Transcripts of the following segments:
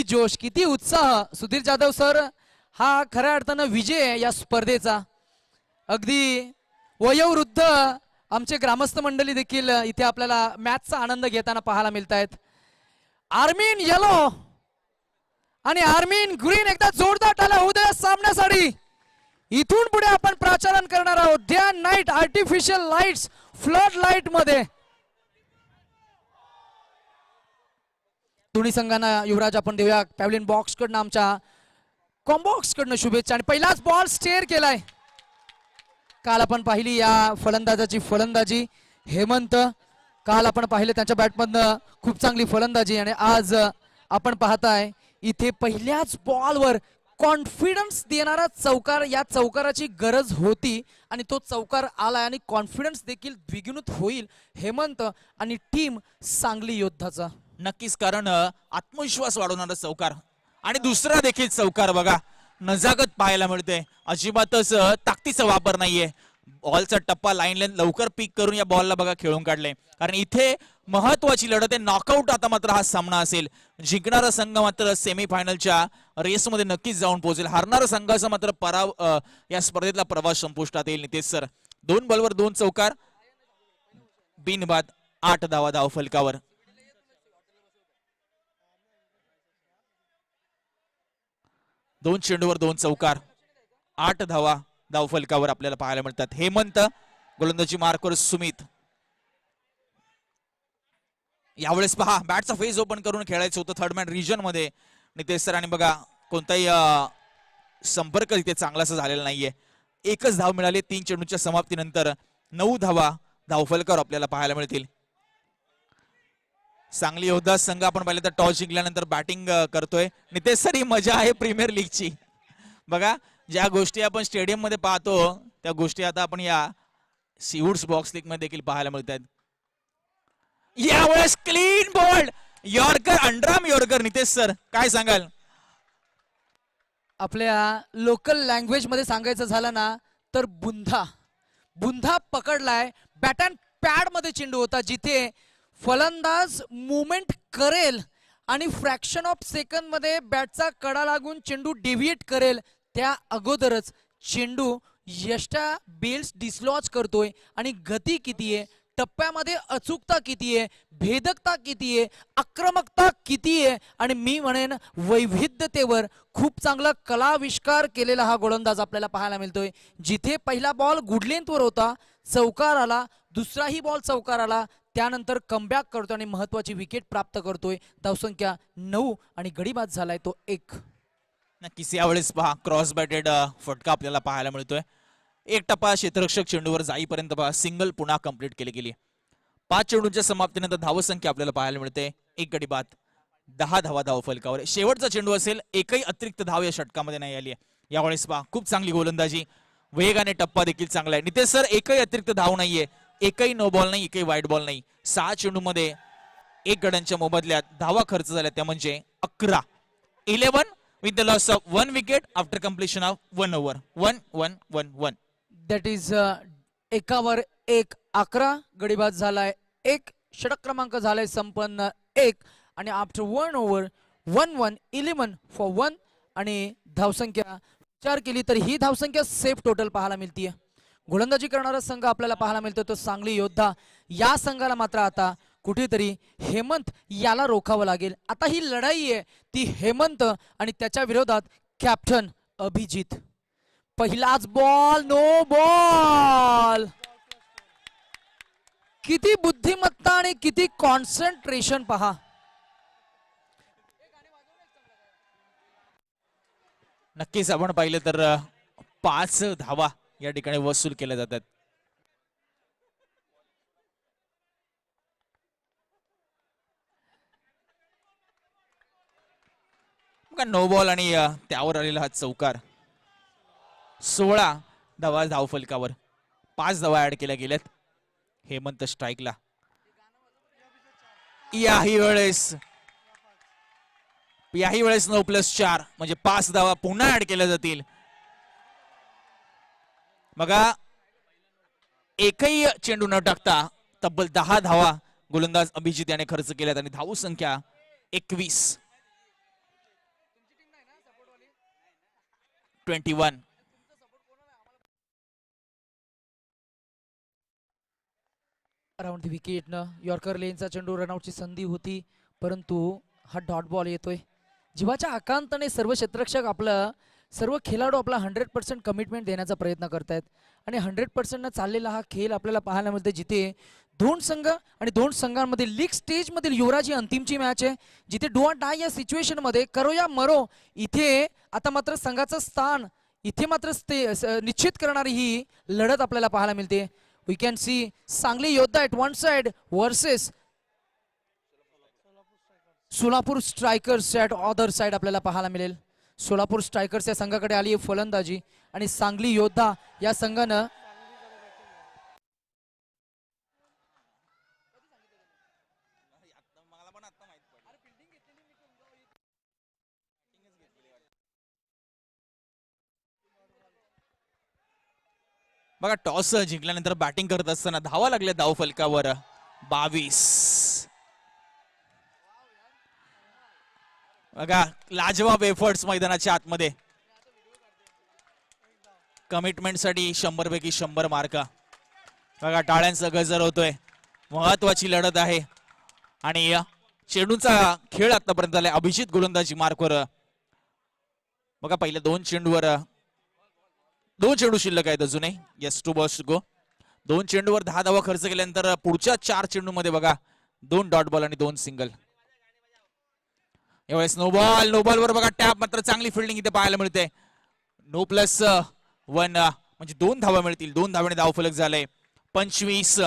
जोश, किती उत्साह. सुधीर जाधव सर हा खऱ्या अर्थानं विजय या स्पर्धेचा. अगदी वयोवृद्ध आमचे ग्रामस्थ मंडळी देखील इथे आपल्याला मॅचचा आनंद घेताना पाहायला मिळत आहेत. आर्मीन येलो आणि आर्मीन ग्रीन एकदा जोरदार टाळ्या होऊ द्या सामन्यासाठी. इथून पुढे आपण प्रचारण करणार आहोत day and night artificial lights flood light मध्ये. दोन्ही संघांना युवराज आपण देऊया पॅव्हलियन बॉक्स कडनं आमच्या कॉम्बॉक्स कडनं शुभेच्छा. आणि पहिलाच बॉल स्टेअर केलाय. काल आपण पाहिली या फलंदाजाची फलंदाजी. हेमंत काल आपण पाहिले त्यांच्या बॅटमधनं खूप चांगली फलंदाजी. आणि आज आपण पाहताय इथे पहिल्याच बॉलवर कॉन्फिडन्स देणारा चौकार. या चौकाराची गरज होती आणि तो चौकार आलाय आणि कॉन्फिडन्स देखील द्विगुणित होईल हेमंत आणि टीम सांगली योद्धाचा. नक्कीच, कारण आत्मविश्वास वाढवणारा चौकार आणि दुसरा देखील चौकार बघा नजाकत पाहायला मिळते. अजिबातच ताकदीचा वापर नाहीये. बॉलचा टप्पा लाईन लेन लवकर पिक करून या बॉलला बघा खेळून काढले. कारण इथे महत्वाची लढत आहे, नॉकआउट आता मात्र हा सामना असेल. जिंकणारा संघ मात्र सेमीफायनलच्या रेसमध्ये नक्कीच जाऊन पोहोचेल. हारणारा संघाचा मात्र या स्पर्धेतला प्रवास संपुष्टात येईल. नितेश सर 2 बॉलवर 2 चौकार, बिनबाद 8 धावा धाव फलकावर. दोन चेंडूवर 2 चौकार, 8 धावा धाव फलकावर आपल्याला पाहायला मिळतात. हेमंत गोलंदाजी मार्कवर सुमित. यावेळेस पहा बॅटचा फेस ओपन करून खेळायचं होतं थर्ड मॅन रिजन मध्ये नितेश सर. आणि बघा कोणताही संपर्क इथे चांगलासा झालेला नाहीये. एकच धाव मिळाली 3 चेंडूच्या समाप्तीनंतर. 9 धावा धाव फलकावर आपल्याला पाहायला मिळतील. सांगली योद्धा संघ आपण पाहिलं तर टॉस जिंकल्यानंतर बॅटिंग करतोय. नितेश सर ही मजा आहे प्रीमियर लीगची. बघा ज्या गोष्टी आपण स्टेडियम मध्ये पाहतो त्या गोष्टी आता आपण या सीवूड्स बॉक्स लीग मध्ये देखील पाहायला मिळत आहेत. यावेळेस clean bowled yorker, underarm yorker. Nitesh sir काय सांगाल? आपल्या लोकल लँग्वेज मध्ये सांगायचं झालं ना तर बुंधा पकडलाय. बॅट अँड पॅड मध्ये चेंडू होता जिथे फलंदाज मुवमेंट करेल आणि फ्रॅक्शन ऑफ सेकंड मध्ये बॅटचा कडा लागून चेंडू डेव्हिएट करेल त्या अगोदरच चेंडू यष्टा बेल्स डिसलॉज करतोय. आणि गती किती आहे, टप्प्यामध्ये अचूकता किती आहे, भेदकता किती आहे, आक्रमकता किती आहे आणि मी म्हणेन वैविध्यतेवर खूप चांगला कलाविष्कार केलेला हा गोलंदाज आपल्याला पाहायला मिळतोय. जिथे पहिला बॉल गुड लेंथवर होता, चौकार आला, दुसराही बॉल चौकार आला, त्यानंतर कमबॅक करतो आणि महत्वाची विकेट प्राप्त करतोय. धावसंख्या 9 आणि गडीबाद झालाय तो 1. नक्कीच यावेळेस पहा क्रॉस बॅटेड फटका आपल्याला पाहायला मिळतोय. एक टप्पा क्षेत्ररक्षक चेंडूवर जाईपर्यंत पहा सिंगल पुन्हा कंप्लीट केली गेली. 5 चेंडूंच्या समाप्तीनंतर धावसंख्या आपल्याला पाहायला मिळते 1 गडीबाद, 10 धावा धाव फलकावर. शेवटचा चेंडू असेल, एकही अतिरिक्त धाव या षटकामध्ये नाही आली आहे. यावेळेस पहा खूप चांगली गोलंदाजी, वेगाने टप्पा देखील चांगला आहे. नितेश सर एकही अतिरिक्त धाव नाहीये, एकही नो बॉल नाही, एकही वाईट बॉल नाही. 6 चेंडू मध्ये 1 गड्यांच्या मोबदल्यात धावा खर्च झाल्या त्या म्हणजे 11. 11 with the loss of 1 wicket after completion of 1 over. 1-1-1-1. That is एकावर 1 11 गडीबाद झालाय 1. षटक क्रमांक झालाय संपन्न 1 आणि आफ्टर 1 ओव्हर 1-1 11 फॉर 1. आणि धावसंख्या विचार केली तर ही धावसंख्या सेफ टोटल पाहायला मिळतीये. गोलंदाजी करणारा संघ आपल्याला पाहायला मिळतो तो सांगली योद्धा. या संघाला मात्र आता कुठेतरी हेमंत याला रोखावं लागेल. आता ही लढाई आहे ती हेमंत आणि त्याच्या विरोधात कॅप्टन अभिजित. पहिलाच बॉल नो बॉल. किती बुद्धिमत्ता आणि किती कॉन्सन्ट्रेशन पहा. नक्कीच आपण पाहिलं तर 5 धावा या ठिकाणी वसूल केल्या जातात. नो बॉल आणि त्यावर आलेला हा चौकार. 16 धावा धाव फलकावर, 5 धावा ऍड केल्या गेल्यात. हेमंत स्ट्राईकला. याही वेळेस 9+4 म्हणजे 5 धावा पुन्हा ऍड केल्या जातील. बघा एकही चेंडू न टाकता तब्बल 10 धावा गोलंदाज अभिजित याने खर्च केल्यात आणि धाव संख्या 21. 21. अराउंड दी विकेटनं यॉर्कर लेनचा चेंडू रनआउटची संधी होती, परंतु हा डॉट बॉल येतोय. जीवाच्या आकांताने सर्व क्षेत्ररक्षक आपलं सर्व खेळाडू आपला 100% कमिटमेंट देण्याचा प्रयत्न करतायत आणि 100% चाललेला हा खेळ आपल्याला पाहायला मिळते, जिथे दोन संघ आणि दोन संघांमध्ये लीग स्टेज मधील युवराज ही अंतिमची मॅच आहे, जिथे डू ऑर डाय या सिच्युएशन मध्ये करो या मरो इथे आता मात्र संघाचं स्थान इथे मात्र निश्चित करणारी ही लढत आपल्याला पाहायला मिळते. वी कॅन सी सांगली योद्धा at one side versus Solapur strikers at other side आपल्याला पाहायला मिळेल. सोलापूर स्ट्रायकर्स या संघाकडे आली आहे फलंदाजी आणि सांगली योद्धा या संघानं बघा टॉस जिंकल्यानंतर बॅटिंग करत असताना धावा लागल्या धाव फलकावर 22. बघा लाजवाब एफर्ट्स मैदानाच्या आतमध्ये. कमिटमेंट साठी 100 पैकी 100 मार्क. बघा टाळ्यांचा गजर होतोय. महत्वाची लढत आहे आणि चेंडूचा खेळ आतापर्यंत आलाय. अभिजित गोलंदाजी मार्कवर. बघा पहिल्या दोन चेंडू शिल्लक आहेत अजूनही. Yes, 2 balls to go. 2 चेंडूवर 10 धावा खर्च केल्यानंतर पुढच्या 4 चेंडू मध्ये बघा 2 डॉट बॉल आणि 2 सिंगल. यावेळेस नो बॉल वर बघा टॅप मात्र चांगली फिल्डिंग इथे पाहायला मिळते. नो प्लस 1 म्हणजे 2 धावा मिळतील. 2 धावाने धाव फलक झालाय 25.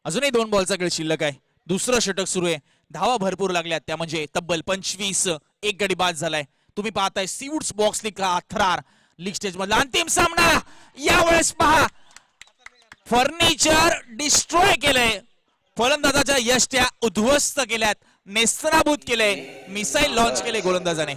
अजूनही 2 बॉलचा खेळ शिल्लक आहे. दुसरं षटक सुरू आहे. धावा भरपूर लागल्यात, त्या म्हणजे तब्बल 25. एक गडी बाद झालाय. तुम्ही पाहताय सीवूड्स बॉक्स लीग थरार लीग स्टेज मधला अंतिम सामना. यावेळेस पहा फर्निचर डिस्ट्रॉय केलंय. फलंदाजाच्या यष्ट्या उद्ध्वस्त केल्यात, नेस्तनाभूत केले, मिसाईल लॉन्च केले गोलंदाजाने.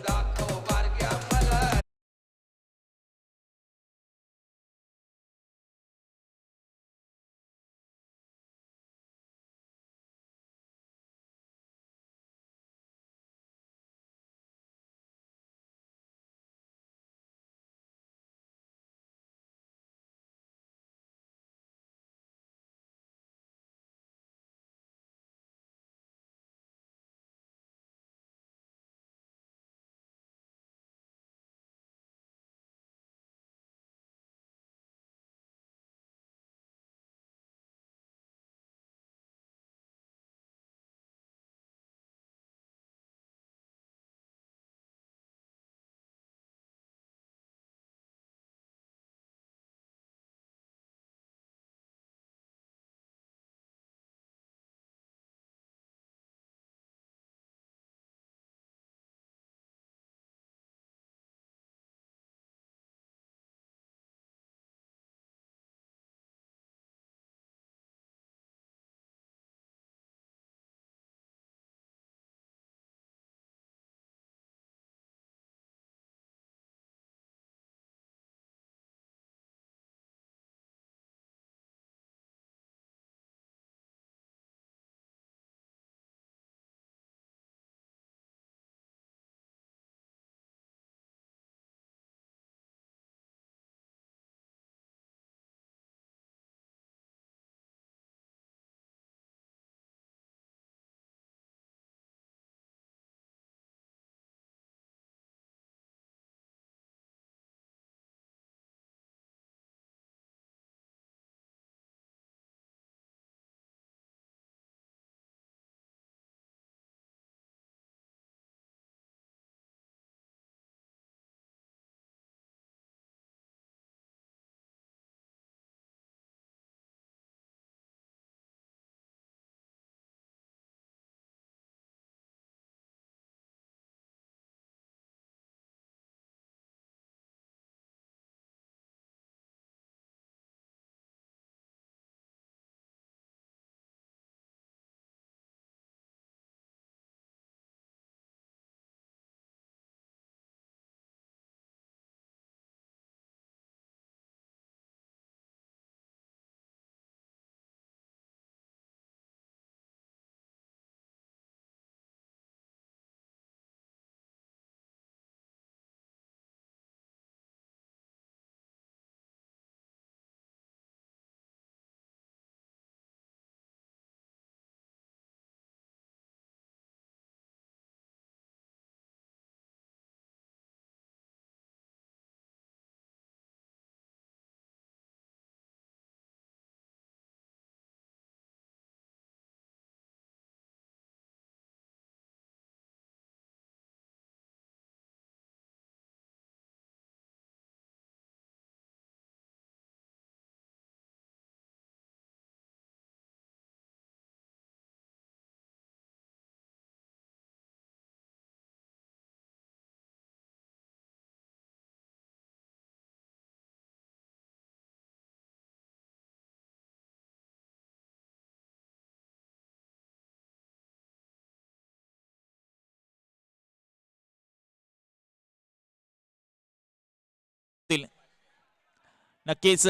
नक्कीच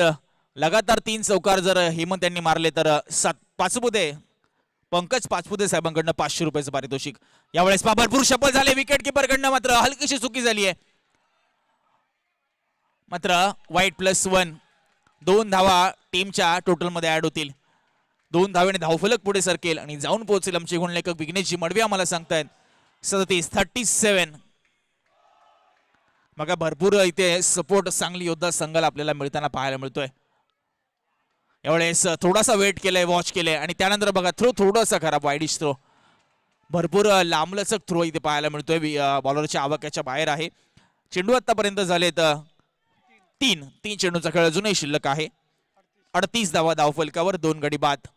लगातार 3 चौकार जर हेमंत यांनी मारले तर पाचपुते पंकज पाचपुते साहेबांकडनं 500 रुपयाचं पारितोषिक. यावेळेस भरपूर शपल झाले विकेट किपरकडनं, मात्र हलकीशी चुकी झाली आहे. मात्र वाईट +1 2 धावा टीमच्या टोटल मध्ये ऍड होतील. 2 धावेने धावफलक पुढे सरकेल आणि जाऊन पोहोचेल आमचे गुणलेखक विघ्नेशजी मडवी आम्हाला सांगतायत 37 मग भरपूर इथे सपोर्ट सांगली योद्धा संघाला आपल्याला मिळताना पाहायला मिळतोय. यावेळेस थोडासा वेट केलाय, वॉच केलंय आणि त्यानंतर बघा थ्रो थोडासा खराब, वाईडिश थ्रो. भरपूर लांबलचक थ्रो इथे पाहायला मिळतोय, बॉलरच्या आवाक्याच्या बाहेर आहे. चेंडू आतापर्यंत झालेत 3 चेंडूचा खेळ अजूनही शिल्लक आहे. 38 धावा धावफलकावर, 2 गडी बाद.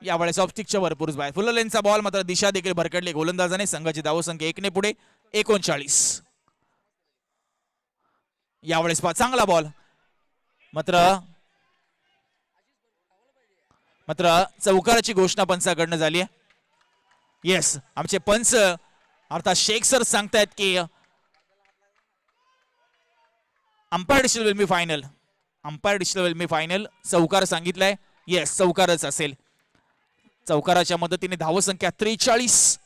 यावेळेस ऑफस्टिकच्या भरपूर बाहेर फुल लेनचा बॉल, मात्र दिशा देखील भरकडली गोलंदाजाने. संघाची धावसंख्या 1 ने पुढे 39. यावेळेस चांगला बॉल, मात्र चौकाराची घोषणा पंचाकडनं झाली आहे. येस, आमचे पंच अर्थात शेख सर सांगतायत की umpire decision will be final. Umpire decision will be final. चौकार सांगितलंय, येस चौकारच असेल. चौकाराच्या मदतीने धावसंख्या 43.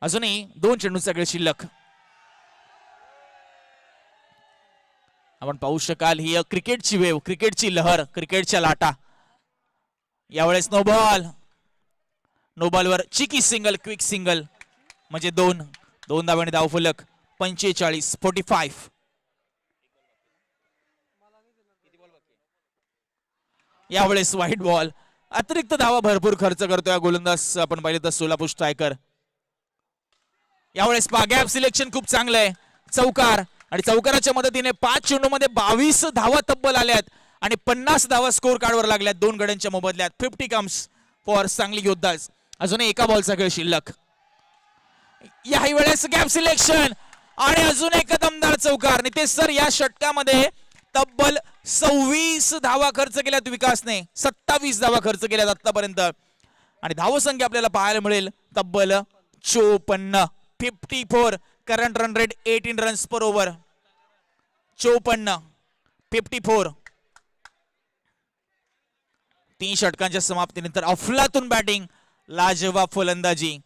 अजूनही 2 चेंडूचा खेळ शिल्लक. आपण पाहू शकाल ही क्रिकेटची वेव, क्रिकेटची लहर, क्रिकेटच्या लाटा. यावेळेस नो बॉलवर चिकी सिंगल, क्विक सिंगल म्हणजे 2 धावांनी धावफलक 45. यावेळेस व्हाईट बॉल. अतिरिक्त धावा भरपूर खर्च करतोय गोलंदाज, आपण पाहिले तर सोलापूर स्ट्रायकर. यावेळेस गॅप सिलेक्शन खूप चांगलं आहे. चौकार आणि चौकाराच्या मदतीने 5 चेंडूमध्ये 22 धावा तब्बल आल्यात आणि 50 धावा स्कोर कार्डवर लागल्यात 2 गड्यांच्या मोबदल्यात. 50 कम्स फॉर सांगली योद्धाज. अजूनही एका बॉलचा खेळ शिल्लक. याही वेळेस गॅप सिलेक्शन आणि अजून एक दमदार चौकार. नितेश सर, या षटकामध्ये तब्बल 26 धावा खर्च केल्यात विकासने, 27 धावा खर्च केल्यात आतापर्यंत आणि धावसंख्या आपल्याला पाहायला मिळेल तब्बल 54. 54. करंट रन रेट 18 रन्स पर ओव्हर. 54. 54. 3 षटकांच्या समाप्तीनंतर अफलातून बॅटिंग, लाजवाब फलंदाजी,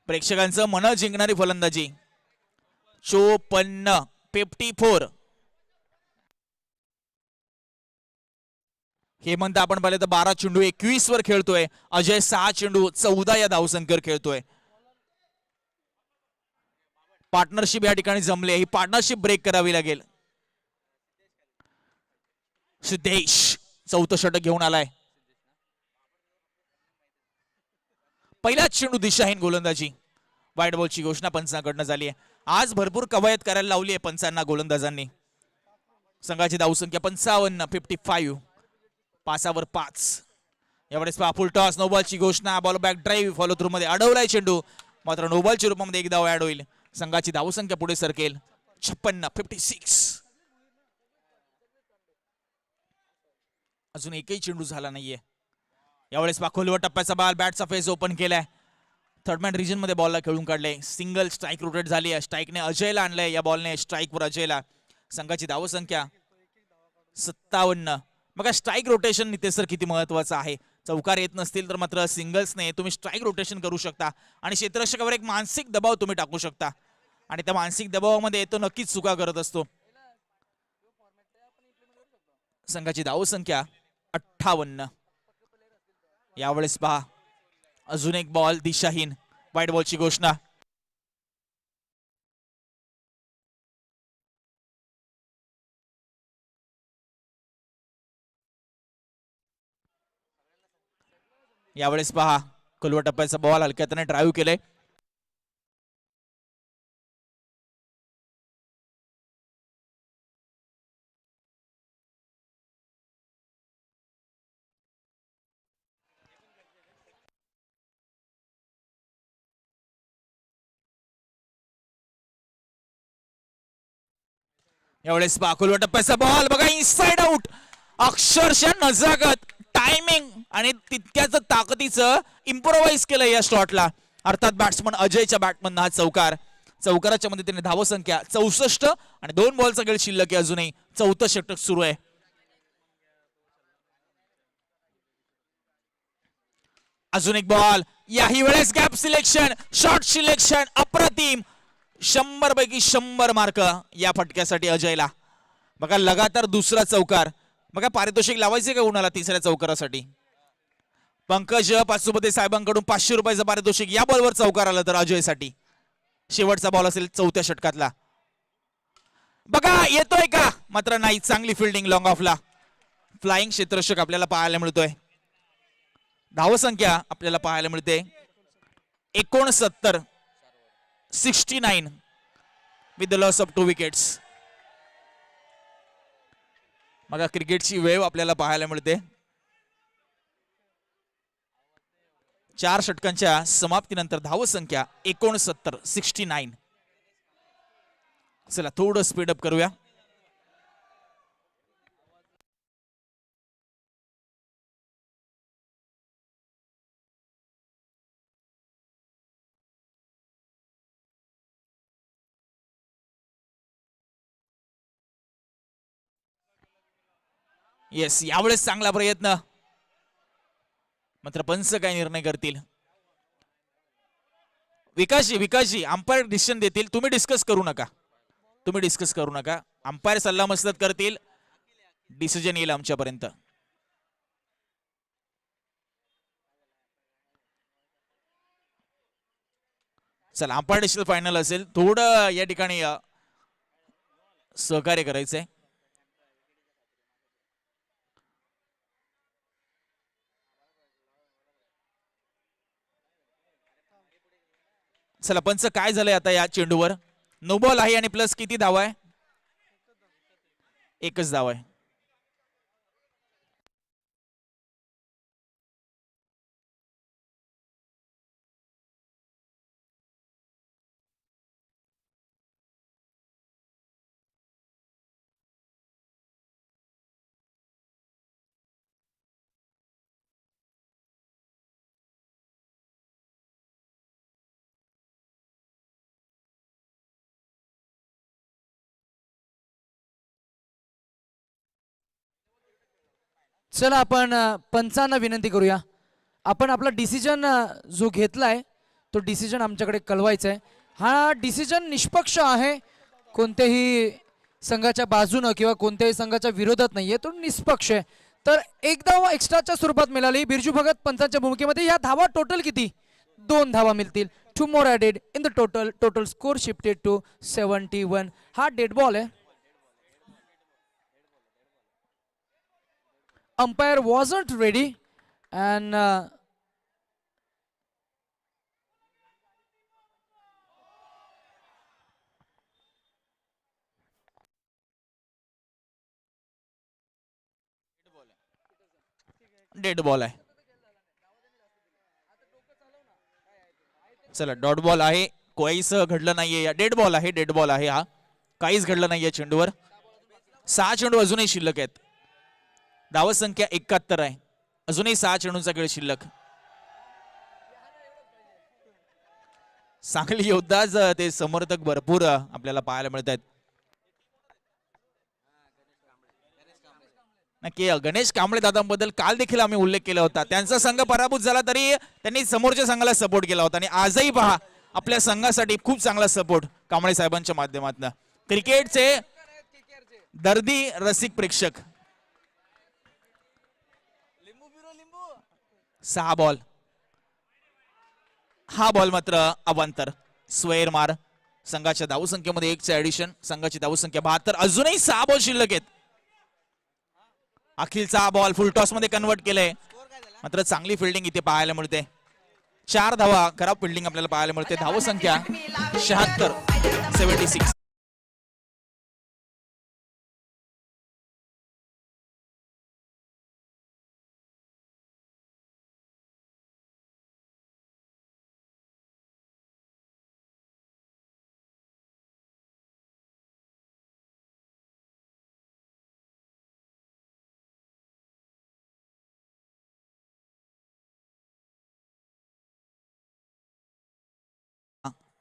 प्रेक्षकांचं मन जिंकणारी फलंदाजी. 54. 54. हेमंत आपण पाहिलं तर 12 चेंडू 21 वर खेळतोय. अजय 6 चेंडू 14 या धावसंख्येवर खेळतोय. पार्टनरशिप या ठिकाणी जमले, ही पार्टनरशिप ब्रेक करावी लागेल. सिद्धेश 4थं षटक घेऊन आलाय. पहिलाच चेंडू दिशाहीन गोलंदाजी. वाईट बॉलची घोषणा पंचांकडनं झाली आहे. आज भरपूर कवायत करायला लावली आहे पंचांना गोलंदाजांनी. संघाची धावसंख्या 55. 55. 5वर 5. यावेळेस फुल टॉस, नो बॉलची घोषणा. Ball back drive follow through मध्ये अडवलाय चेंडू, मात्र नो बॉलच्या रूपामध्ये 1 धाव ऍड होईल. संघाची धावसंख्या पुढे सरकेल 56. 56. अजून एकही चेंडू झाला नाहीये. यावेळेस खोलवर टप्प्याचा बॉल, बॅटचा फेस ओपन केलाय. थर्ड मॅन रिजन मध्ये बॉलला खेळून काढले. सिंगल स्ट्राईक रोटेट झाली आहे. स्ट्राईकने अजयला आणलंय, या बॉलने स्ट्राईकवर अजयला. संघाची धावसंख्या 57. मग स्ट्राईक रोटेशन नितेश सर किती महत्वाचं आहे. चौकार येत नसतील तर मात्र सिंगल्सने तुम्ही स्ट्राईक रोटेशन करू शकता आणि क्षेत्ररक्षकावर एक मानसिक दबाव तुम्ही टाकू शकता आणि त्या मानसिक दबावामध्ये तो नक्कीच चुका करत असतो. संघाची धावसंख्या 58. यावेळेस पहा अजून एक बॉल दिशाहीन. वाईट बॉलची घोषणा. यावेळेस पहा खोलवर टप्प्याचा बॉल हलक्याने ड्राईव्ह केले. यावेळेस पहा खोलवर टप्प्याचा बॉल, बघा इनसाइड आउट. अक्षरशः नजाकत, टायमिंग आणि तितक्याच ताकदीचं इम्प्रोवाइज केलं या शॉटला. अर्थात बॅट्समन अजयच्या बॅटमधनं हा चौकार. चौकाराच्या मदतीने धावसंख्या 64 आणि 2 बॉलचा खेळ शिल्लक आहे. अजूनही चौथं षटक सुरू आहे. अजून एक बॉल, याही वेळेस गॅप सिलेक्शन, शॉर्ट सिलेक्शन अप्रतिम. 100 पैकी 100 मार्क या फटक्यासाठी अजयला. बघा लगातार दुसरा चौकार. बघा पारितोषिक लावायचे का उन्हाला तिसऱ्या चौकारासाठी? पंकज पाचुपते साहेबांकडून 500 रुपयाचं पारितोषिक या बॉलवर चौकार आलं तर अजयसाठी. शेवटचा बॉल असेल चौथ्या षटकातला. बघा येतोय का? मात्र नाही. चांगली फिल्डिंग लॉंग ऑफला. फ्लाइंग क्षेत्ररक्षक आपल्याला पाहायला मिळतोय. धावसंख्या आपल्याला पाहायला मिळते 69, 69 with the loss of 2 wickets. बघा क्रिकेटची वेव आपल्याला पाहायला मिळते. 4 षटकांच्या समाप्तीनंतर धावसंख्या 69, 69. चला थोडं स्पीडअप करूया. येस, यावेळेस चांगला प्रयत्न. मात्र पंच काय निर्णय करतील? विकासजी अंपायर डिसिजन देतील. तुम्ही डिस्कस करू नका. अंपायर सल्ला मसलत करतील. डिसिजन येईल आमच्यापर्यंत. चला अंपायर डिसिजन फायनल असेल. थोडं या ठिकाणी सहकार्य करायचंय. चला पंच काय झालंय आता या चेंडूवर? नो बॉल आहे आणि प्लस किती धावा आहे? एकच धाव आहे. चला आपण पंचांना विनंती करूया. आपण आपला डिसिजन जो घेतलाय तो डिसिजन आमच्याकडे कळवायचा आहे. हा डिसिजन निष्पक्ष आहे. कोणत्याही संघाच्या बाजूनं किंवा कोणत्याही संघाच्या विरोधात नाहीये. तो निष्पक्ष आहे. तर एक धावा एक्स्ट्राच्या स्वरूपात मिळाली बिरजू भगत पंचांच्या भूमिकेमध्ये. ह्या धावा टोटल किती? 2 धावा मिळतील. 2 more added in the total score shifted to 71. हा डेड बॉल आहे. Umpire wasn't ready and dead ball आहे. चला डॉट बॉल आहे. काहीच घडलं नाहीये. डेड बॉल आहे हा. काहीच घडलं नाहीये चेंडूवर. 6 चेंडू अजूनही शिल्लक आहेत. धावसंख्या 71 आहे. अजूनही 6 चेंडूंचा खेळ शिल्लक. सांगली योद्धाच ते समर्थक भरपूर आपल्याला पाहायला मिळत आहेत. नक्की गणेश कांबळे दादांबद्दल काल देखील आम्ही उल्लेख केला होता. त्यांचा संघ पराभूत झाला तरी त्यांनी समोरच्या संघाला सपोर्ट केला होता आणि आजही पहा आपल्या संघासाठी खूप चांगला सपोर्ट कांबळे साहेबांच्या माध्यमातून. क्रिकेटचे दर्दी रसिक प्रेक्षक. 6 बॉल. हा बॉल मात्र अवांतर. स्वेर मार. संघाच्या धावसंख्येमध्ये 1चे ऍडिशन. संघाची धावसंख्या 72. अजूनही 6 बॉल शिल्लक आहेत. अखिलचा बॉल फुल टॉस मध्ये कन्वर्ट केलंय. मात्र चांगली फिल्डिंग इथे पाहायला मिळते. 4 धावा. खराब फिल्डिंग आपल्याला पाहायला मिळते. धावसंख्या 76, 76.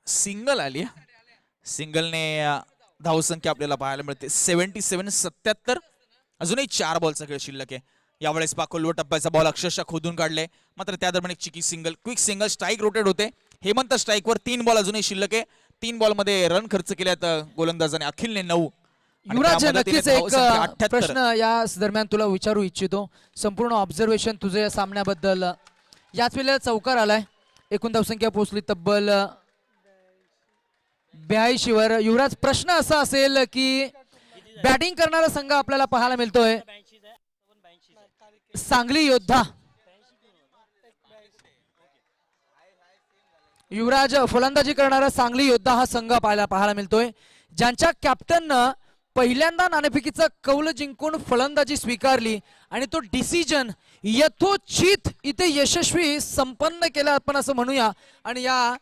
सिंगल आली. सिंगलने धावसंख्या आपल्याला पाहायला मिळते 77-77. अजूनही 4 बॉलचा खेळ शिल्लक आहे. यावेळेस खोलवर टप्प्याचा बॉल अक्षरशः खोदून काढले, मात्र त्या दरम्यान एक cheeky single, quick single, strike rotate होते. हेमंत स्ट्राईकवर 3 बॉल अजूनही शिल्लक आहे. 3 बॉलमध्ये रन खर्च केल्यात गोलंदाजाने. अखिलने 9. युवराज, नक्कीच एक प्रश्न या दरम्यान तुला विचारू इच्छितो. संपूर्ण ऑब्झर्वेशन तुझं या सामन्याबद्दल. याच वेळेला चौकार आलाय. एकूण धावसंख्या पोहोचली तब्बल 82 वर. युवराज, प्रश्न असा असेल की बॅटिंग करणारा संघ आपल्याला पाहायला मिळतोय सांगली योद्धा. युवराज, फलंदाजी करणारा सांगली योद्धा हा संघ पाहायला मिळतोय, ज्यांच्या कॅप्टननं पहिल्यांदा नाणेफेकीचा कौल जिंकून फलंदाजी स्वीकारली आणि तो डिसिजन यथोचित इथे यशस्वी संपन्न केला आपण असं म्हणूया. आणि या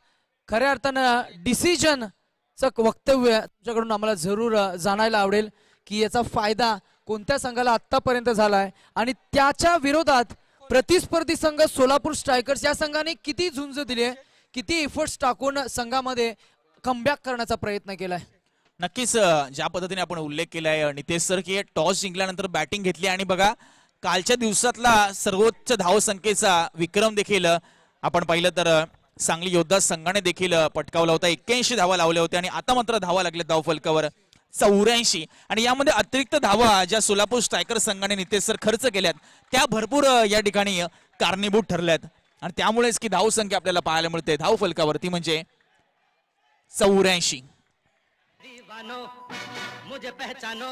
खऱ्या अर्थानं डिसिजनचं वक्तव्य तुमच्याकडून आम्हाला जरूर जाणायला आवडेल की याचा फायदा कोणत्या संघाला आतापर्यंत झालाय आणि त्याच्या विरोधात प्रतिस्पर्धी संघ सोलापूर स्ट्रायकर्स या संघाने किती झुंज दिली आहे, किती एफर्ट्स टाकून संघामध्ये कमबॅक करण्याचा प्रयत्न केलाय. नक्कीच ज्या पद्धतीने आपण उल्लेख केलाय नितेश सर की टॉस जिंकल्यानंतर बॅटिंग घेतली आणि बघा कालच्या दिवसातला सर्वोच्च धावसंख्येचा विक्रम देखील आपण पाहिलं तर सांगली योद्धा संघाने देखील पटकावला होता. 81 धावा लावल्या होत्या आणि आता मात्र धावा लागल्या धावफलकावर 84. आणि यामध्ये अतिरिक्त धावा ज्या सोलापूर स्ट्रायकर संघाने नितेश सर खर्च केल्यात त्या भरपूर या ठिकाणी कारणीभूत ठरल्यात आणि त्यामुळेच की धावसंख्या आपल्याला पाहायला मिळते धावफलकावरती म्हणजे 84. मुझे पहचानो.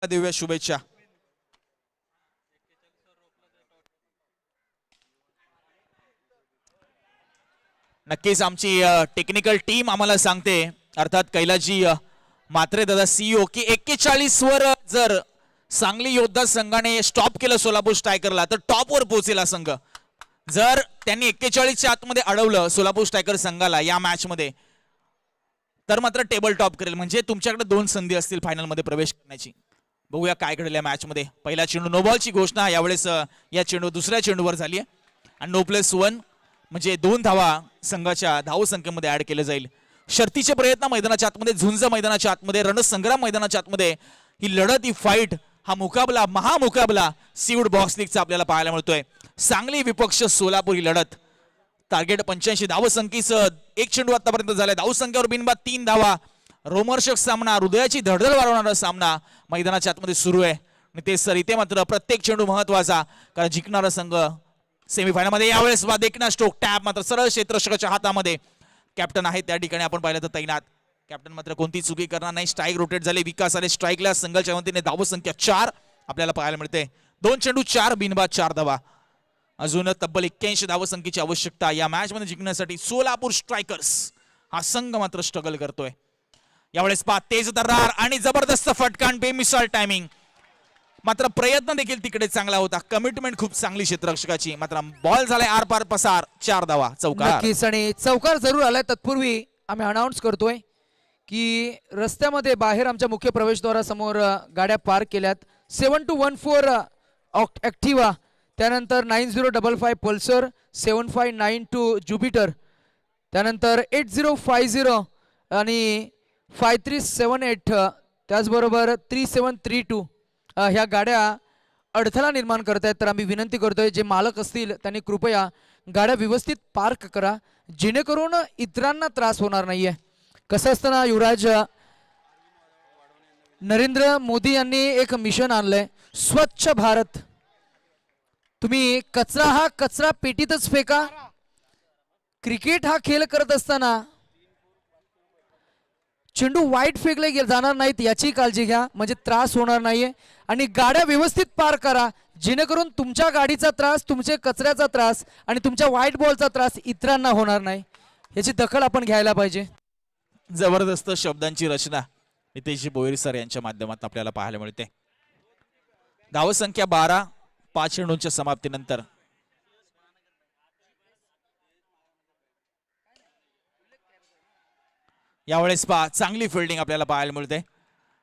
देऊया शुभेच्छा. नक्कीच आमची टेक्निकल टीम आम्हाला सांगते अर्थात कैलाजी मात्रे दादा सीईओ की 41 वर जर सांगली योद्धा संघाने स्टॉप केलं सोलापूर स्ट्रायकरला तर टॉप वर पोहोचेल संघ. जर त्यांनी 41च्या आतमध्ये अडवलं सोलापूर स्ट्रायकर संघाला या मॅच मध्ये तर मात्र टेबल टॉप करेल. म्हणजे तुमच्याकडे 2 संधी असतील फायनल मध्ये प्रवेश करण्याची. बघूया काय घडेल या मॅच मध्ये. पहिला चेंडू नो बॉलची घोषणा यावेळेस या चेंडू दुसऱ्या चेंडूवर झाली आहे आणि नो+1 म्हणजे 2 धावा संघाच्या धावसंख्येमध्ये ऍड केले जाईल. शर्तीचे प्रयत्न मैदानाच्या आतमध्ये, झुंज मैदानाच्या आतमध्ये, रणसंग्राम मैदानाच्या आतमध्ये ही लढत, ही फाईट, हा मुकाबला, महामुकाबला सीवूड बॉक्स लीगचा आपल्याला पाहायला मिळतोय. सांगली विपक्ष सोलापूर ही लढत. टार्गेट 85 धावसंख्येसह 1 चेंडू आतापर्यंत झालाय. धावसंख्येवर बिनबाद 3 धावा. रोमहर्षक सामना, हृदयाची धडधड वाढवणारा सामना मैदानाच्या आतमध्ये सुरू आहे. आणि ते सर इथे मात्र प्रत्येक चेंडू महत्वाचा, कारण जिंकणारा संघ सेमीफायनल मध्ये. यावेळेस देखना स्ट्रोक टॅप मात्र सरळ क्षेत्ररक्षकाच्या हातामध्ये. कॅप्टन आहे त्या ठिकाणी आपण पाहिलं तर तैनात. कॅप्टन मात्र कोणती चुकी करणार नाही. स्ट्राईक रोटेट झाले, विकास आले स्ट्राईकला. संघाच्या वतीने धावसंख्या 4 आपल्याला पाहायला मिळते. 2 चेंडू 4 बिनबाद 4 धावा. अजून तब्बल 81 धावसंख्येची आवश्यकता या मॅच मध्ये जिंकण्यासाठी. सोलापूर स्ट्रायकर्स हा संघ मात्र स्ट्रगल करतोय. यावेळेस तेज दर्रार आणि जबरदस्त फटकान, बेमिसाल टायमिंग. मात्र प्रयत्न देखील तिकडे चांगला होता, कमिटमेंट खूप चांगली क्षेत्ररक्षकाची. मात्र बॉल झालाय आर पार पसार. 4 धावा, चौकार. नक्कीच, आणि चौकार जरूर आलाय. तत्पूर्वी आम्ही अनाऊन्स करतोय की रस्त्यामध्ये बाहेर आमच्या मुख्य प्रवेशद्वारासमोर गाड्या पार्क केल्यात. 7214 ॲक्टिवा, त्यानंतर 9055 पल्सर, 7592 ज्युपिटर, त्यानंतर 8050 आणि 5378, त्याचबरोबर 3732 ह्या गाड्या अडथळा निर्माण करत आहेत. तर आम्ही विनंती करतोय जे मालक असतील त्यांनी कृपया गाड्या व्यवस्थित पार्क करा, जेणेकरून इतरांना त्रास होणार नाहीये. कसं असतं ना युवराज, नरेंद्र मोदी यांनी एक मिशन आणलंय, स्वच्छ भारत. तुम्ही कचरा पेटीतच फेका. क्रिकेट हा खेळ करत असताना चेंडू वाईट फेकले जाणार नाहीत याची काळजी घ्या, म्हणजे त्रास होणार नाहीये. आणि गाड्या व्यवस्थित पार्क करा, जेणेकरून तुमच्या गाडीचा त्रास, तुमच्या कचऱ्याचा त्रास आणि तुमच्या व्हाईट बॉलचा त्रास इतरांना होणार नाही. याची दखल आपण घ्यायला पाहिजे. जबरदस्त शब्दांची रचना नितेशजी बोईर सर यांच्या माध्यमातून आपल्याला पाहायला मिळते. धावसंख्या 12, 5 चेंडूंच्या समाप्तीनंतर. यावेळेस चांगली फिल्डिंग आपल्याला पाहायला मिळते.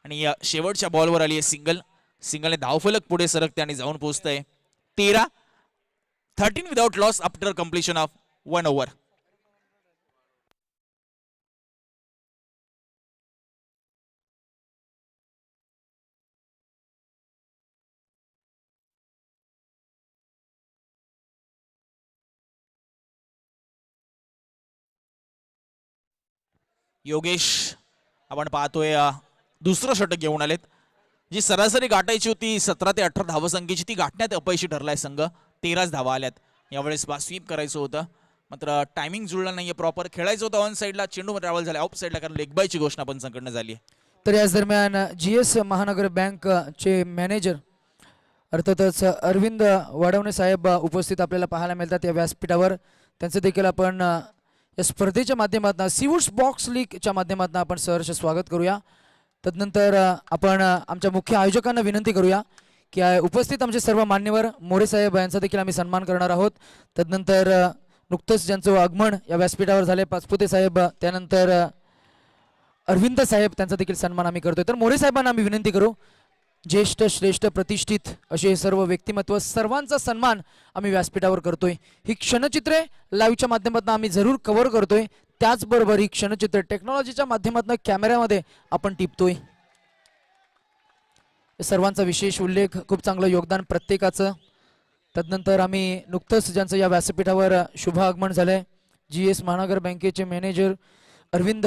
आणि या शेवटच्या बॉलवर आली आहे सिंगल. सिंगलने धावफलक पुढे सरकते आणि जाऊन पोहोचतंय 13 without loss after completion of 1 over. Yogesh आपण पाहतोय दुसरं षटक घेऊन आलेत. जी सरासरी गाठायची होती 17 ते 18 धावसंख्येची, ती गाठण्यात अपयशी ठरलाय संघ. 13 धावा आल्यात. यावेळेस स्वीप करायचं होतं, मात्र टायमिंग जुळला नाहीये प्रॉपर. खेळायचं होतं ऑन साईडला, चेंडू ट्रॅव्हल झाला ऑफ साईडला, कारण लेग बायची घोषणा पण संघटना झाली. तर याच दरम्यान GS महानगर बँकचे मॅनेजर अर्थातच अरविंद वाडवणे साहेब उपस्थित आपल्याला पाहायला मिळतात या व्यासपीठावर. त्यांचं देखील आपण या स्पर्धेच्या माध्यमातून, सीवूड्स बॉक्स लीगच्या माध्यमातून आपण सहर्ष स्वागत करूया. तदनंतर आपण आमच्या मुख्य आयोजकांना विनंती करूया की उपस्थित आमचे सर्व मान्यवर मोरे साहेब यांचा देखील आम्ही सन्मान करणार आहोत. तदनंतर नुकतंच ज्यांचं आगमन या व्यासपीठावर झाले, पाचपुते साहेब, त्यानंतर अरविंद साहेब, त्यांचा देखील सन्मान आम्ही करतोय. तर मोरे साहेबांना आम्ही विनंती करू, ज्येष्ठ श्रेष्ठ प्रतिष्ठित असे सर्व व्यक्तिमत्व, सर्वांचा सन्मान आम्ही व्यासपीठावर करतोय. ही क्षणचित्रे लाईव्हच्या माध्यमातून आम्ही जरूर कव्हर करतोय. त्याचबरोबर ही क्षणचित्र टेक्नॉलॉजीच्या माध्यमातून कॅमेऱ्यामध्ये आपण टिपतोय. सर्वांचा विशेष उल्लेख, खूप चांगलं योगदान प्रत्येकाचं. तदनंतर आम्ही नुकतंच ज्यांचं या व्यासपीठावर शुभ आगमन झालंय, GS महानगर बँकेचे मॅनेजर अरविंद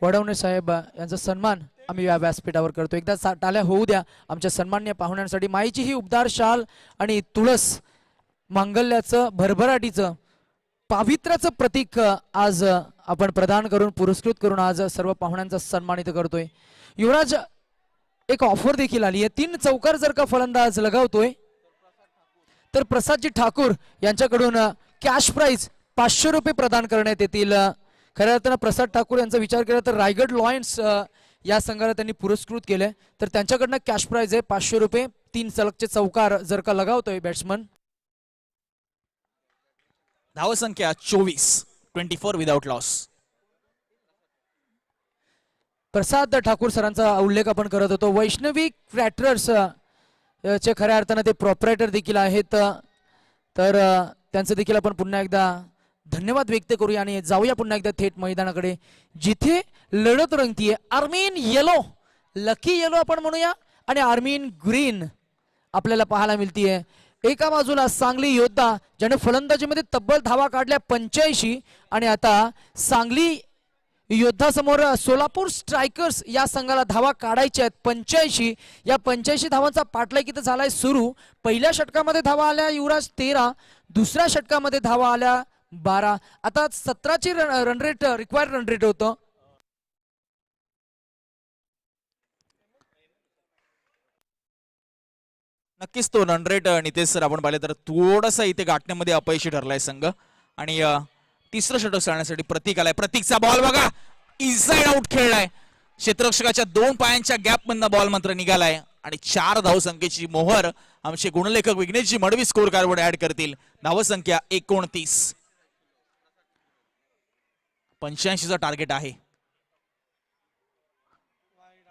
वडवणे साहेब यांचा सन्मान आम्ही या व्यासपीठावर करतो. एकदा टाळ्या होऊ द्या आमच्या सन्माननीय पाहुण्यांसाठी. माईची ही उबदार शाल आणि तुळस, मांगल्याचं, भरभराटीचं, पावित्र्याचं प्रतीक आज आपण प्रदान करून, पुरस्कृत करून आज सर्व पाहुण्यांचा सन्मानित करतोय. युवराज, एक ऑफर देखील आली आहे. 3 चौकार जर का फलंदाज लगावतोय तर प्रसादजी ठाकूर यांच्याकडून कॅश प्राइज 500 रुपये प्रदान करण्यात येतील. खऱ्या अर्थानं प्रसाद ठाकूर यांचा विचार केला तर रायगड लॉयन्स या संघाला त्यांनी पुरस्कृत केले, तर त्यांच्याकडनं कॅश प्राइज आहे 500 रुपये. 3 सलगचे चौकार जर का लगावतोय बॅट्समन. धावसंख्या 24 विदाउट लॉस. प्रसाद ठाकूर सरांचा उल्लेख आपण करत होतो. वैष्णवी क्रॅटरर्स चे खऱ्या अर्थानं ते प्रॉपरेटर देखील आहेत, तर त्यांचं देखील आपण पुन्हा एकदा धन्यवाद व्यक्त करूया आणि जाऊया पुन्हा एकदा थेट मैदानाकडे, जिथे लढत रंगतीये. आर्मीन येलो, लकी येलो आपण म्हणूया, आणि आर्मीन ग्रीन आपल्याला पाहायला मिळतीये. एका बाजूला सांगली योद्धा ज्याने फलंदाजीमध्ये तब्बल धावा काढल्या 85, आणि आता सांगली योद्धा समोर सोलापूर स्ट्रायकर्स या संघाला धावा काढायच्या आहेत 85. या 85 धावांचा पाठलाग इथं झालाय सुरू. पहिल्या षटकामध्ये धावा आल्या युवराज 13, दुसऱ्या षटकामध्ये धावा आल्या 12. आता 17ची run rate required run rate होतं. नक्कीच तो रन रेट नितेश सर आपण पाहिले तर थोडासा इथे गाठण्यामध्ये अपयशी ठरलाय संघ. आणि तिसरं षटक साधण्यासाठी प्रतीक आलाय. प्रतीकचा बॉल बघा, इनसाइड आउट खेळलाय. क्षेत्ररक्षकाच्या 2 पायांच्या गॅप मधनं बॉल मात्र निघालाय आणि 4 धावसंख्येची मोहर आमचे गुणलेखक विघ्नेशजी मडवी स्कोर कार्डवर ऍड करतील. धावसंख्या 29. 85चा टार्गेट आहे.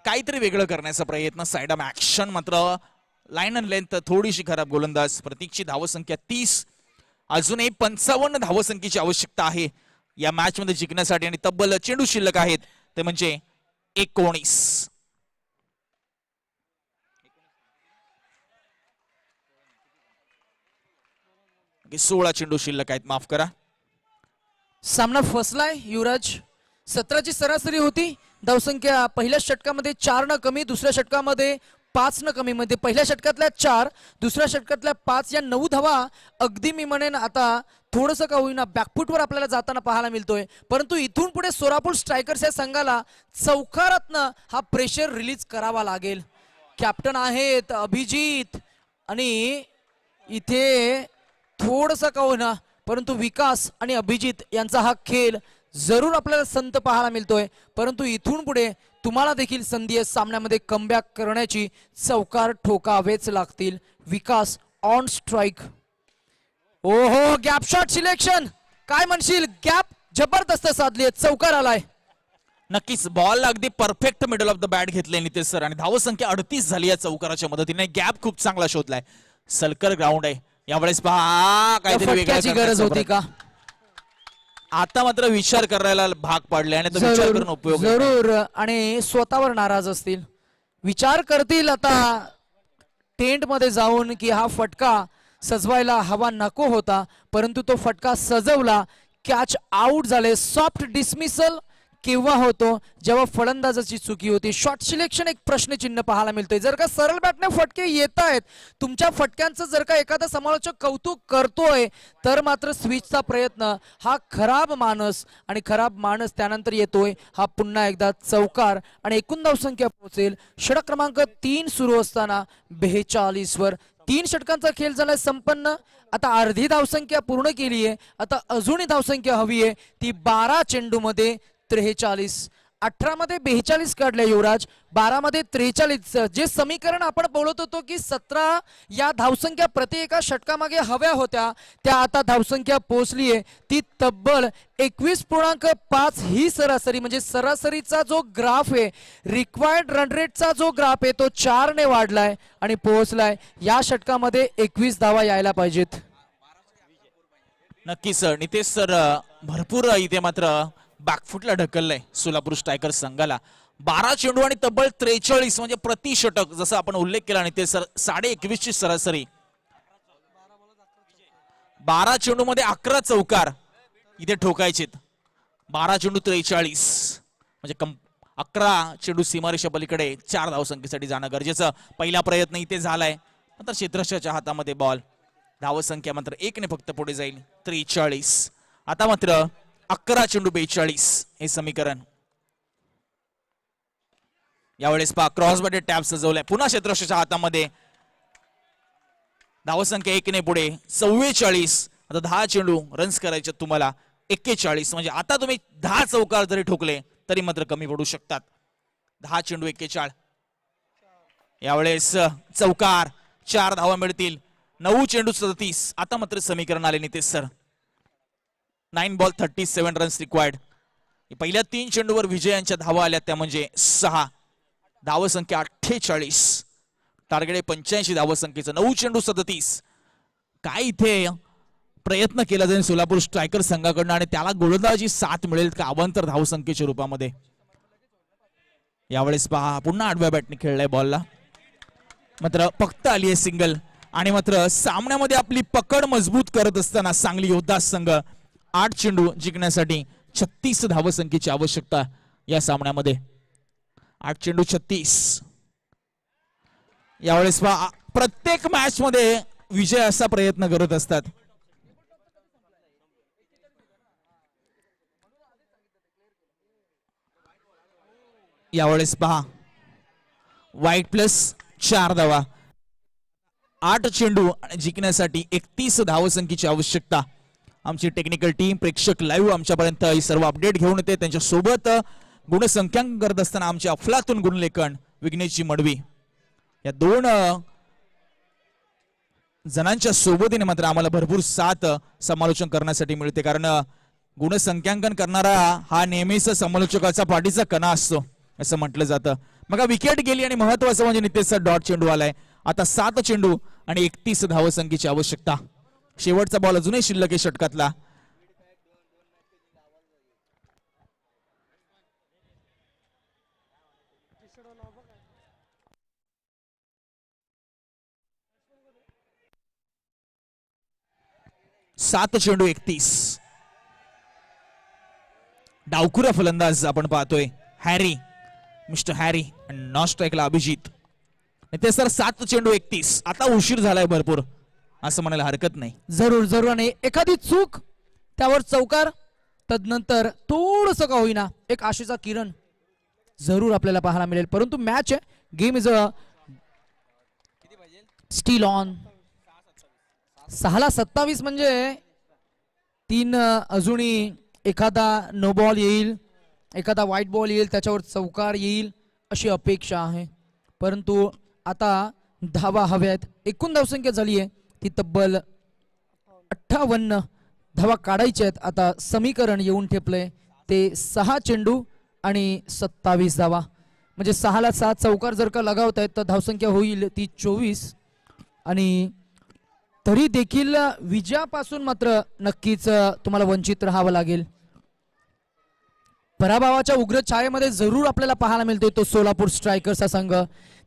काहीतरी वेगळं करण्याचा प्रयत्न. साइड ऑफ ऍक्शन मात्र लाईन अँड लेंथ थोडीशी खराब. गोलंदाज प्रतीकची धावसंख्या 30. अजूनही 55 धावसंख्येची आवश्यकता आहे या मॅच मध्ये जिंकण्यासाठी, आणि तब्बल चेंडू शिल्लक आहेत ते म्हणजे 19. 16 चेंडू शिल्लक आहेत, माफ करा. सामना फसलाय युवराज. 17ची सरासरी होती धावसंख्या. पहिल्या षटकामध्ये 4 न कमी, दुसऱ्या षटकामध्ये 5 न कमी. मध्ये पहिल्या षटकातल्या 4, दुसऱ्या षटकातल्या 5, या 9 धावा अगदी मी म्हणेन आता थोडंसं का होईना बॅकफुटवर आपल्याला जाताना पाहायला मिळतोय. परंतु इथून पुढे सोलापूर स्ट्रायकर्स या संघाला चौकारातनं हा प्रेशर रिलीज करावा लागेल. कॅप्टन आहेत अभिजित, आणि इथे थोडंसं का होईना परंतु विकास आणि अभिजित यांचा हा खेळ जरूर आपल्याला संत पाहायला मिळतोय. परंतु इथून पुढे तुम्हाला देखील संधी आहे सामन्यामध्ये कमबॅक करण्याची. चौकार ठोकावेच लागतील. विकास ऑन स्ट्राइक. ओहो, गॅप शॉट सिलेक्शन, काय म्हणशील? गॅप जबरदस्त साधली, चौकार आलाय. नक्कीच बॉल अगदी perfect middle of the bat घेतले नितेश सर, आणि धावसंख्या 38 झाली या चौकाराच्या मदतीने. गॅप खूप चांगला शोधलाय. सलकर ग्राउंड आहे यावेळेस. पहा काहीतरी फटक्याची गरज होती का? आता मात्र विचार करायला भाग पडले, आणि तो विचार करून उपयोग जरूर, आणि स्वतःवर नाराज असतील. विचार करतील आता टेंट मध्ये जाऊन की हा फटका सजवायला हवा नको होता, परंतु तो फटका सजवला. कॅच आउट झाले. सॉफ्ट डिसमिसल केव्हा होतो? जेव्हा फलंदाजाची चुकी होती. शॉट सिलेक्शन एक प्रश्नचिन्ह पाहायला मिळतोय. जर का सरळ बॅटने फटके येत आहेत, तुमच्या फटक्यांचं जर का एखादा समालोचक कौतुक करतोय, तर मात्र स्विचचा प्रयत्न हा खराब माणूस, आणि खराब माणूस त्यानंतर येतोय हा पुन्हा एकदा चौकार, आणि एकूण धावसंख्या पोहोचेल षटक क्रमांक 3 सुरू असताना 42 वर. 3 षटकांचा खेळ झालाय संपन्न. आता अर्धी धावसंख्या पूर्ण केली आहे. आता अजूनही धावसंख्या हवी आहे, ती 12 चेंडू मध्ये 43. 18 मध्ये 42 काढले युवराज, 12 मध्ये 43. जे समीकरण आपण बोलत होतो की 17 या धावसंख्या प्रति एका षटकामागे हव्या होत्या, त्या आता धावसंख्या पोहोचली आहे ती तब्बल 21.5. ही सरासरी म्हणजे सरासरीचा जो ग्राफ आहे, रिक्वायर्ड रन रेटचा जो ग्राफ आहे, तो 4 ने वाढलाय आणि पोहोचलाय या षटकामध्ये 21 धावा यायला पाहिजेत. नक्कीच नितेश सर भरपूर इथे मात्र बॅकफुटला ढकललंय सोलापूर स्ट्रायकर्स संघाला. 12 चेंडू आणि तब्बल 43 म्हणजे प्रति षटक, जसं आपण उल्लेख केला नितेश सर. 21.5 ची सरासरी. 12 चेंडू मध्ये 11 चौकार इथे ठोकायचेत. 12 चेंडू 43 म्हणजे 11 चेंडू सीमारेषा पलीकडे 4 धावसंख्येसाठी जाणं गरजेचं. पहिला प्रयत्न इथे झालाय, नंतर क्षेत्ररक्षकाच्या हातामध्ये बॉल. धावसंख्या मात्र 1 ने फक्त पुढे जाईल 43. आता मात्र 11 चेंडू 42 हे समीकरण. यावेळेस पहा क्रॉस बॅटेड टॅप सजवलाय. पुन्हा क्षेत्ररक्षकाच्या हातामध्ये. धावसंख्या 1 ने पुढे 44. आता 10 चेंडू रन्स करायचे तुम्हाला 41. म्हणजे आता तुम्ही 10 चौकार जरी ठोकले तरी मात्र कमी पडू शकतात. 10 चेंडू 41. यावेळेस चौकार 4 धावा मिळतील. 9 चेंडू 37. आता मात्र समीकरण आले Nitesh sir. 9 ball 37 runs required. पहिल्या 3 चेंडूवर विजय यांच्या धावा आल्या त्या म्हणजे 6. धावसंख्या 48. टार्गेट 85 धावसंख्येचं. 9 चेंडू 37. काय इथे प्रयत्न केला जाईल सोलापूर स्ट्रायकर संघाकडनं आणि त्याला गोलंदाजी साथ मिळेल का अवांतर धावसंख्येच्या रूपामध्ये. यावेळेस पहा पुन्हा आडव्या बॅटने खेळलाय बॉलला, मात्र फक्त आली आहे सिंगल. आणि मात्र सामन्यामध्ये आपली पकड मजबूत करत असताना सांगली योद्धा संघ 8 चेंडू जिंकण्यासाठी 36 धावसंख्येची आवश्यकता या सामन्यामध्ये. 8 चेंडू 36. यावेळेस पहा प्रत्येक मॅच मध्ये विजय असा प्रयत्न करत असतात. यावेळेस पहा वाईट प्लस 4 धावा. 8 चेंडू जिंकण्यासाठी 31 धावसंख्येची आवश्यकता. आमची टेक्निकल टीम प्रेक्षक लाईव्ह आमच्यापर्यंत ही सर्व अपडेट घेऊन येते. त्यांच्या सोबत गुणसंख्यांकन करत असताना आमचे अफलातून गुणलेखन विघ्नेशजी मडवी या 2 जणांच्या सोबतीने मात्र आम्हाला भरपूर साथ समालोचन करण्यासाठी मिळते, कारण गुणसंख्यांकन करणारा हा नेहमीच समालोचकाचा पाठीचा कणा असतो असं म्हटलं जातं. मग विकेट गेली आणि महत्वाचं म्हणजे नितेशचा डॉट चेंडू आलाय. आता 7 चेंडू आणि 31 धावसंख्येची आवश्यकता. शेवटचा बॉल अजूनही शिल्लक आहे षटकातला. सात चेंडू 31. डावखुरा फलंदाज आपण पाहतोय हॅरी, मिस्टर हॅरी. नॉन स्ट्राईकला अभिजित. ते सर 7 चेंडू 31. आता उशीर झालाय भरपूर असं म्हणायला हरकत नाही. जरूर जरूर. आणि एखादी चूक त्यावर चौकार, तदनंतर थोडस का होईना एक आशेचा किरण जरूर आपल्याला पाहायला मिळेल. परंतु match game is a steel on. 6-27 म्हणजे 3 अजूनही एखादा नो बॉल येईल, एखादा व्हाईट बॉल येईल, त्याच्यावर चौकार येईल अशी अपेक्षा आहे. परंतु आता धावा हव्यात. एकूण धावसंख्या झाली आहे ती तब्बल 58 धावा काढायच्या आहेत. आता समीकरण येऊन ठेपलंय ते 6 चेंडू आणि 27 धावा. म्हणजे 6ला 7 चौकार जर का लगावत आहेत तर धावसंख्या होईल ती 24. आणि तरी देखील विजयापासून मात्र नक्कीच तुम्हाला वंचित राहावं लागेल. पराभवाच्या उग्र छायेमध्ये जरूर आपल्याला पाहायला मिळतोय तो सोलापूर स्ट्रायकर्सचा संघ.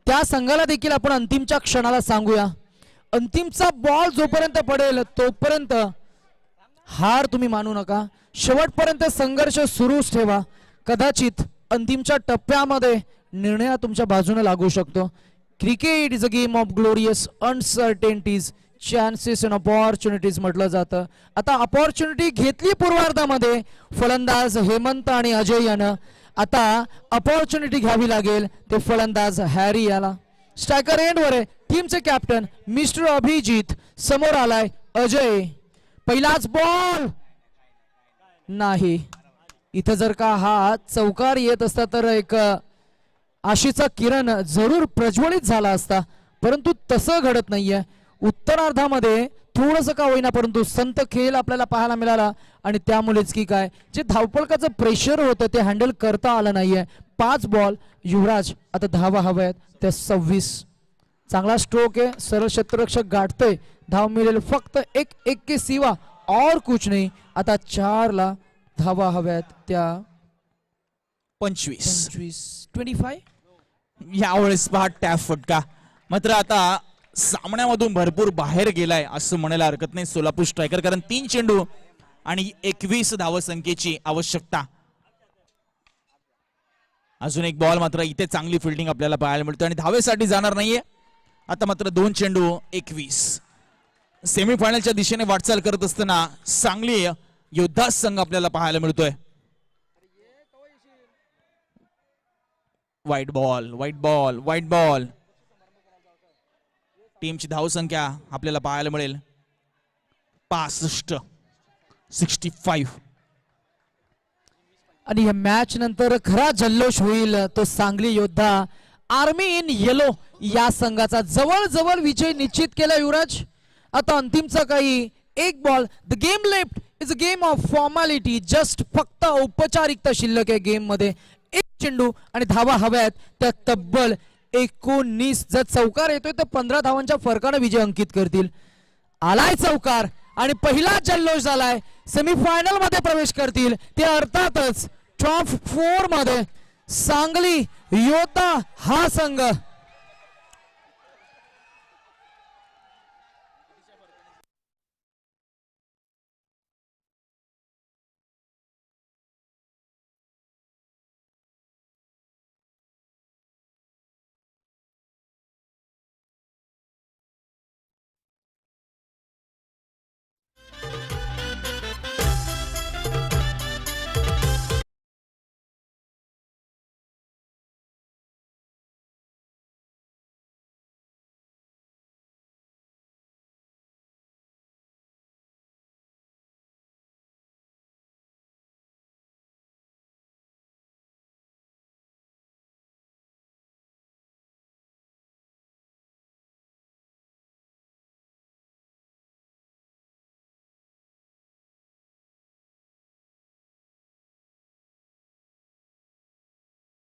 त्या संघाला देखील आपण अंतिमच्या क्षणाला सांगूया, अंतिमचा बॉल जोपर्यंत पडेल तोपर्यंत हार तुम्ही मानू नका. शेवटपर्यंत संघर्ष सुरूच ठेवा. कदाचित अंतिमच्या टप्प्यामध्ये निर्णय तुमच्या बाजूने लागू शकतो. Cricket is a game of glorious uncertainties, chances and opportunities म्हटलं जातं. आता अपॉर्च्युनिटी घेतली पूर्वार्धामध्ये फलंदाज हेमंत आणि अजय यानं. आता अपॉर्च्युनिटी घ्यावी लागेल ते फलंदाज हॅरी याला. स्ट्रायकर एंडवर आहे टीमचे कॅप्टन मिस्टर अभिजित. समोर आलाय अजय. पहिलाच बॉल नाही. इथं जर का हा चौकार येत असता तर एक आशेचा किरण जरूर प्रज्वलित झाला असता, परंतु तसं घडत नाहीये. उत्तरार्धामध्ये थोडस का होईना परंतु संत खेळ आपल्याला पाहायला मिळाला आणि त्यामुळेच की काय जे धावपळकाचं प्रेशर होतं ते हँडल करता आलं नाहीये. 5 बॉल युवराज. आता धावा हव्यात त्या 26. चांगला स्ट्रोक आहे, सरळ क्षेत्ररक्षक गाठतोय. धाव मिळेल फक्त एक के सिवा और कुछ नहीं. आता 4ला धावा हव्यात त्या 25. यावेळेस पहा टॅप फटका. मात्र आता सामन्यामधून भरपूर बाहेर गेलाय असं म्हणायला हरकत नाही सोलापूर स्ट्रायकर, कारण 3 चेंडू आणि 21 धावसंख्येची आवश्यकता. अजून एक बॉल. मात्र इथे चांगली फिल्डिंग आपल्याला पाहायला मिळते आणि धावेसाठी जाणार नाहीये. आता मात्र 2 चेंडू 21. सेमीफायनलच्या दिशेने वाटचाल करत असताना सांगली योद्धा संघ आपल्याला पाहायला मिळतोय. White ball, white ball, white ball. टीमची धावसंख्या आपल्याला पाहायला मिळेल 65. आणि या मॅच नंतर खरा जल्लोष होईल तो सांगली योद्धा आर्मी इन येलो या संघाचा. जवळ जवळ विजय निश्चित केला युवराज. आता अंतिमचा काही एक ball. The game left is a game of formality. Just फक्त औपचारिकता शिल्लक आहे गेम मध्ये. 1 चेंडू आणि धावा हव्यात त्या तब्बल 19. जर चौकार येतोय तर 15 धावांच्या फरकाने विजय अंकित करतील. आलाय चौकार आणि पहिला जल्लोष झालाय. सेमीफायनल मध्ये प्रवेश करतील ते अर्थातच टॉप 4 मध्ये सांगली योद्धा हा संघ.